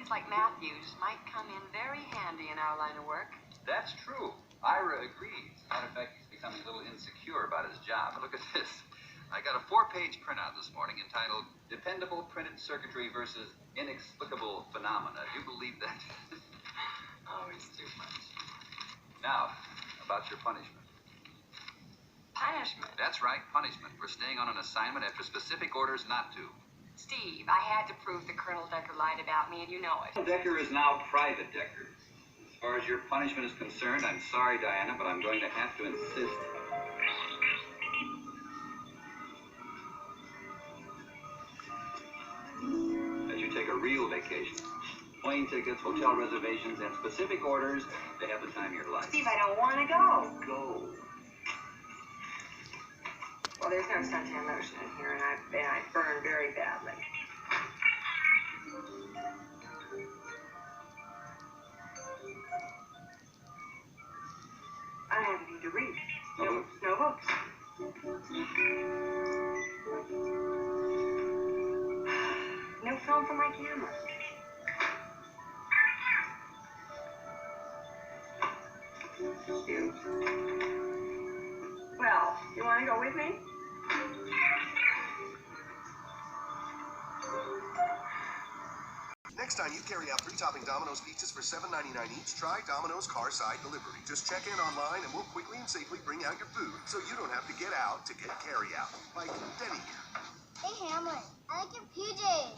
looks like Matthews might come in very handy in our line of work. That's true. Ira agrees. Matter of fact, he's becoming a little insecure about his job. But look at this. I got a 4-page printout this morning entitled Dependable Printed Circuitry versus Inexplicable Phenomena. Do you believe that? Always too much. Now, about your punishment. Punishment? That's right, punishment for staying on an assignment after specific orders not to. Steve, I had to prove that Colonel Decker lied about me, and you know it. Decker is now Private Decker. As far as your punishment is concerned, I'm sorry, Diana, but I'm going to have to insist. That you take a real vacation. Plane tickets, hotel reservations, and specific orders to have the time of your life. Steve, I don't want to go. Go. Well, there's no suntan lotion in here, and I burn very badly. I don't have anything to read. No books. No film for my camera. You. Well, you want to go with me? Next time you carry out 3-topping Domino's pizzas for $7.99 each, try Domino's Carside delivery. Just check in online and we'll quickly and safely bring out your food so you don't have to get out to get carry out. Like Denny here. Hey Hamlin, I like your PJs.